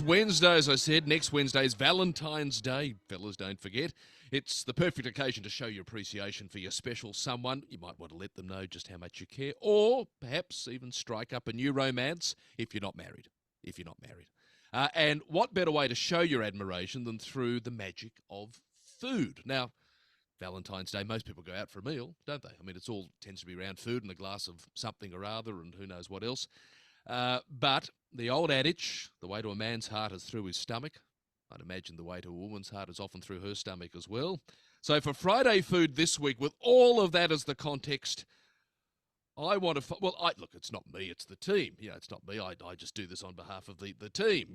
Wednesday, as I said, next Wednesday is Valentine's Day. Fellas, don't forget. It's the perfect occasion to show your appreciation for your special someone. You might want to let them know just how much you care, or perhaps even strike up a new romance if you're not married. And what better way to show your admiration than through the magic of food? Now, Valentine's Day, most people go out for a meal, don't they? I mean, it's all tends to be around food and a glass of something or other and who knows what else. But the old adage, the way to a man's heart is through his stomach. I'd imagine the way to a woman's heart is often through her stomach as well. So for Friday food this week, with all of that as the context, I want to... look, it's not me, it's the team. It's not me. I just do this on behalf of the team,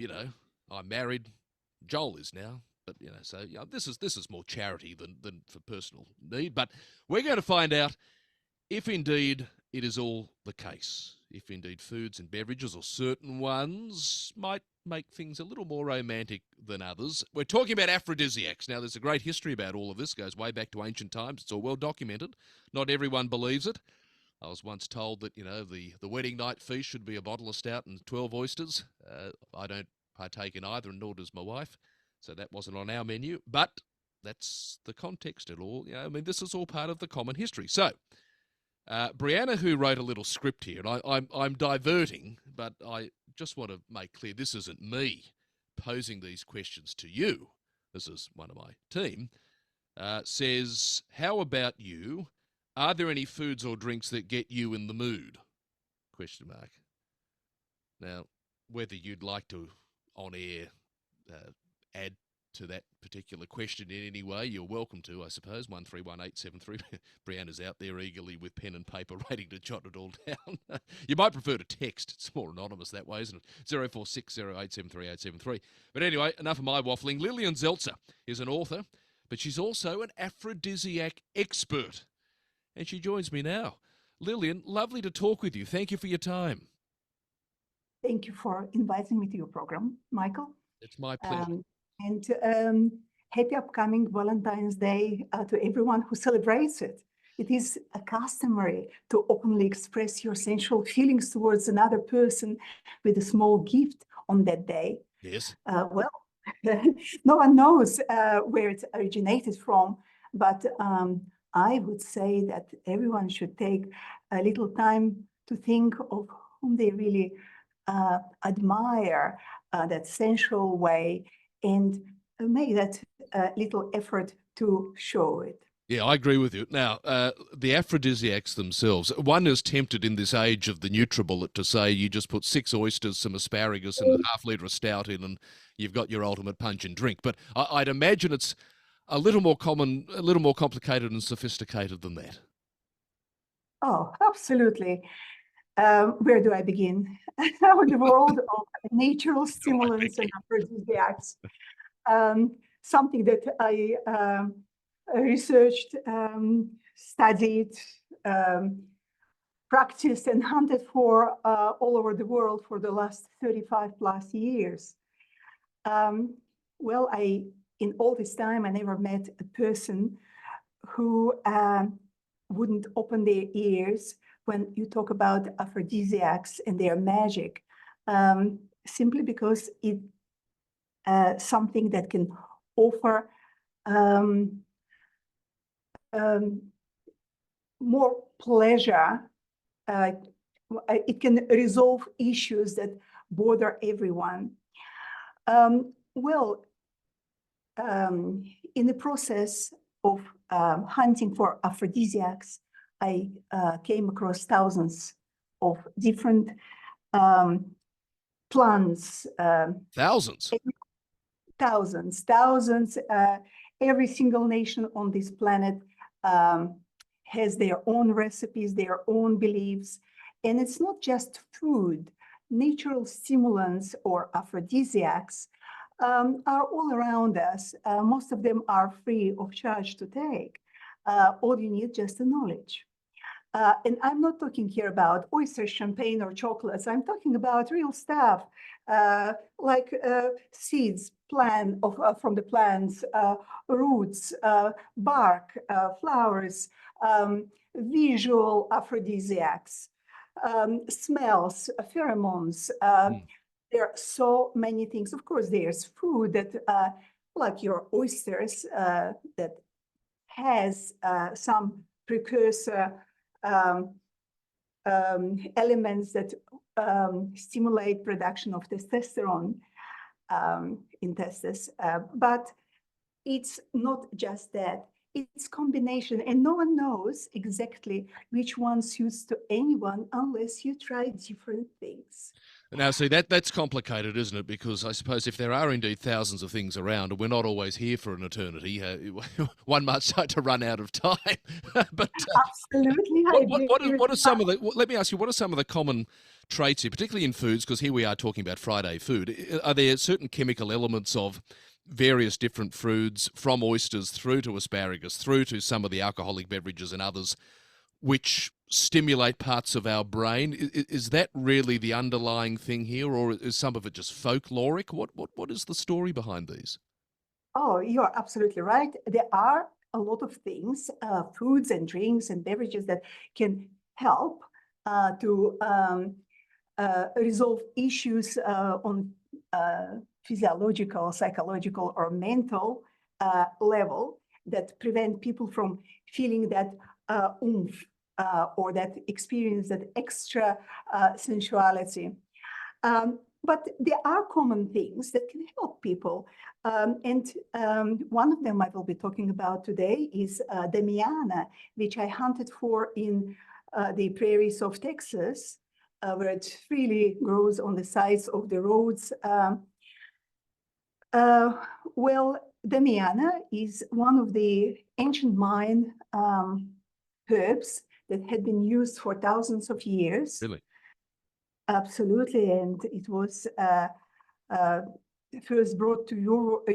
I'm married. Joel is now. But, this is more charity than for personal need. But we're going to find out if indeed it is all the case. If indeed foods and beverages, or certain ones, might make things a little more romantic than others. We're talking about aphrodisiacs. Now, there's a great history about all of this. It goes way back to ancient times. It's all well documented. Not everyone believes it. I was once told that, the wedding night feast should be a bottle of stout and 12 oysters. I don't partake in either, and nor does my wife. So that wasn't on our menu. But that's the context at all. This is all part of the common history. So, Brianna, who wrote a little script here, and I'm diverting, but I just want to make clear this isn't me posing these questions to you. This is one of my team. Says, how about you? Are there any foods or drinks that get you in the mood? Question mark. Now, whether you'd like to, on air, add to that particular question in any way, you're welcome to, I suppose. 131873. Brianna's out there eagerly with pen and paper waiting to jot it all down. You might prefer to text. It's more anonymous that way, isn't it? 0460873873. But anyway, enough of my waffling. Lillian Zeltser is an author, but she's also an aphrodisiac expert. And she joins me now. Lillian, lovely to talk with you. Thank you for your time. Thank you for inviting me to your program, Michael. It's my pleasure. And happy upcoming Valentine's Day to everyone who celebrates it. It is customary to openly express your sensual feelings towards another person with a small gift on that day. Yes. No one knows where it originated from, but I would say that everyone should take a little time to think of whom they really admire, that sensual way, and make that little effort to show it. Yeah, I agree with you. Now, the aphrodisiacs themselves, one is tempted in this age of the NutriBullet to say you just put 6 oysters, some asparagus and a half litre of stout in and you've got your ultimate punch and drink. But I'd imagine it's a little more common, a little more complicated and sophisticated than that. Oh, absolutely. Where do I begin? The world of natural stimulants and aphrodisiacs. Something that I researched, studied, practiced, and hunted for all over the world for the last 35 plus years. In all this time, I never met a person who wouldn't open their ears when you talk about aphrodisiacs and their magic, simply because it's something that can offer more pleasure. It can resolve issues that bother everyone. In the process of hunting for aphrodisiacs, I came across thousands of different plants. Thousands? Thousands. Every single nation on this planet has their own recipes, their own beliefs. And it's not just food. Natural stimulants or aphrodisiacs are all around us. Most of them are free of charge to take. All you need just the knowledge. And I'm not talking here about oysters, champagne, or chocolates. I'm talking about real stuff, like seeds, from the plants, roots, bark, flowers, visual aphrodisiacs, smells, pheromones, There are so many things. Of course, there's food that, like your oysters, that has some precursor elements that stimulate production of testosterone in testes. But it's not just that. It's combination, and no one knows exactly which one suits to anyone unless you try different things. Now, see, that's complicated, isn't it? Because I suppose if there are indeed thousands of things around, and we're not always here for an eternity, one might start to run out of time. But Absolutely, I agree with what are some of that. the? Let me ask you, what are some of the common traits here, particularly in foods? Because here we are talking about Friday food. Are there certain chemical elements of various different foods, from oysters through to asparagus, through to some of the alcoholic beverages and others, which stimulate parts of our brain? Is that really the underlying thing here, or is some of it just folkloric? What is the story behind these? Oh, you're absolutely right. There are a lot of things, foods and drinks and beverages that can help to resolve issues on physiological, psychological, or mental level that prevent people from feeling that oomph or that experience, that extra sensuality. But there are common things that can help people. And one of them I will be talking about today is Damiana, which I hunted for in the prairies of Texas, where it really grows on the sides of the roads. Well, Damiana is one of the ancient Mayan herbs that had been used for thousands of years. Really? Absolutely, and it was first brought to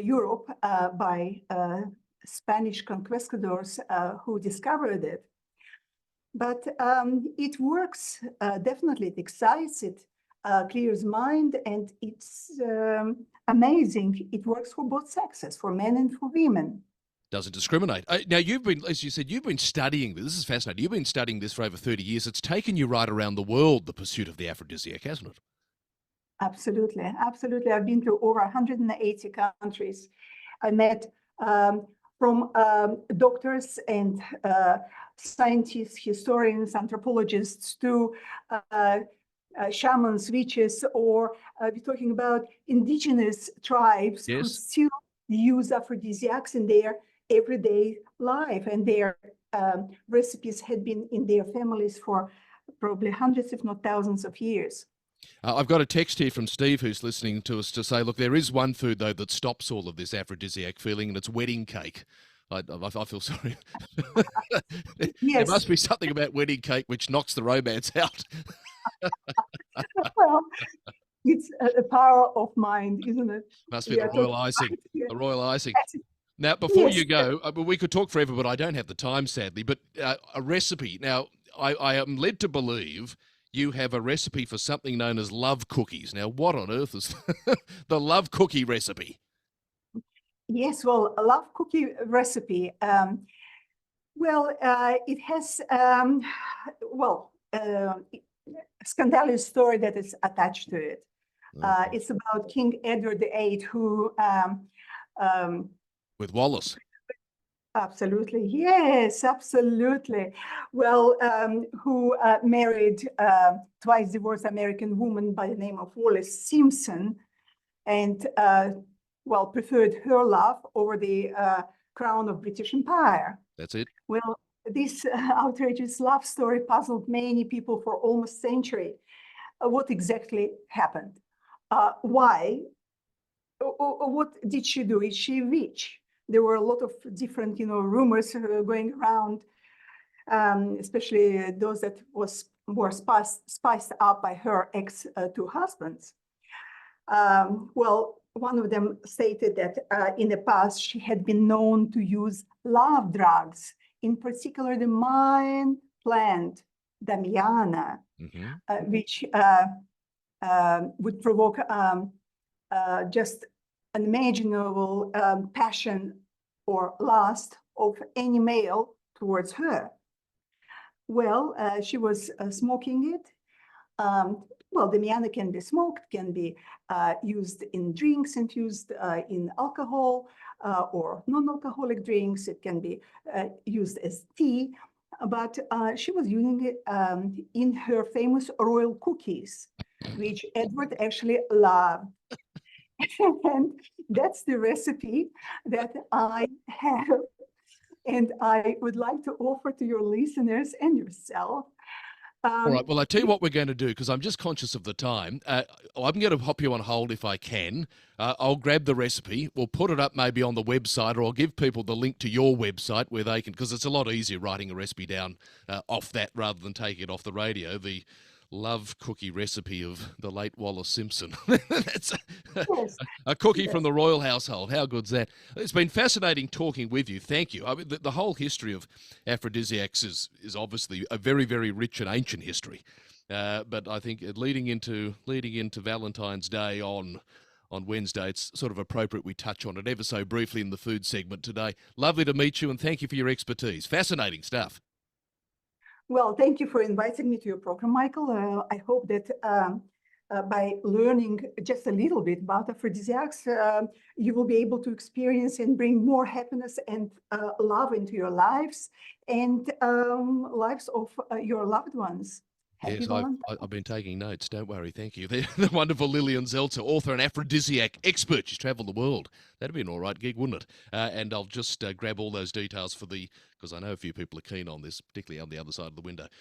Europe by Spanish conquistadors who discovered it. But it works, definitely, it excites, it clears mind, and it's amazing. It works for both sexes, for men and for women. Doesn't discriminate. Now, you've been, as you said, you've been studying this. This is fascinating. You've been studying this for over 30 years. It's taken you right around the world, the pursuit of the aphrodisiac, hasn't it? Absolutely, absolutely. I've been to over 180 countries. I met from doctors and scientists, historians, anthropologists, to shamans, witches, or we're talking about indigenous tribes who Yes. still use aphrodisiacs in their everyday life, and their recipes had been in their families for probably hundreds, if not thousands of years. I've got a text here from Steve, who's listening to us, to say, look, there is one food, though, that stops all of this aphrodisiac feeling, and it's wedding cake. I feel sorry. There Yes, must be something about wedding cake which knocks the romance out. well, it's a power of mind, isn't it? Must be We the are royal talking icing. about here. The royal icing. Yes, Now, before yes, you go, we could talk forever, but I don't have the time, sadly. But a recipe. Now, I am led to believe you have a recipe for something known as love cookies. Now, what on earth is the love cookie recipe? yes. Well, a love cookie recipe. Well, it has a scandalous story that is attached to it. Okay. It's about King Edward VIII, who With Wallace. absolutely, yes, absolutely. Well, who married twice divorced American woman by the name of Wallis Simpson, and well, preferred her love over the crown of British Empire. That's it. Well, this outrageous love story puzzled many people for almost a century. What exactly happened? Why? What did she do? Is she rich? There were a lot of different, rumors going around, especially those that were spiced up by her ex two husbands. Well, one of them stated that in the past she had been known to use love drugs, in particular the Mayan plant Damiana, which would provoke just unimaginable passion or lust of any male towards her. Well, she was smoking it. Well, the miana can be smoked, can be used in drinks, infused in alcohol or non-alcoholic drinks. It can be used as tea, but she was using it in her famous royal cookies, which Edward actually loved. And that's the recipe that I have, and I would like to offer to your listeners and yourself. All right. Well, I tell you what we're going to do, because I'm just conscious of the time. I'm going to hop you on hold if I can. I'll grab the recipe. We'll put it up maybe on the website, or I'll give people the link to your website where they can, because it's a lot easier writing a recipe down off that rather than taking it off the radio. The love cookie recipe of the late Wallace Simpson. That's Yes, a cookie yes. from the royal household. How good's that? It's been fascinating talking with you. Thank you. I mean, the whole history of aphrodisiacs is obviously a very, very rich and ancient history. But I think leading into Valentine's Day on Wednesday, it's sort of appropriate we touch on it ever so briefly in the food segment today. Lovely to meet you, and thank you for your expertise. Fascinating stuff. Well, thank you for inviting me to your program, Michael. I hope that by learning just a little bit about aphrodisiacs, you will be able to experience and bring more happiness and love into your lives and lives of your loved ones. Happy Yes, Valentine. I've been taking notes. Don't worry. Thank you. The wonderful Lillian Zeltser, author and aphrodisiac expert. She's travelled the world. That'd be an all right gig, wouldn't it? And I'll just grab all those details because I know a few people are keen on this, particularly on the other side of the window.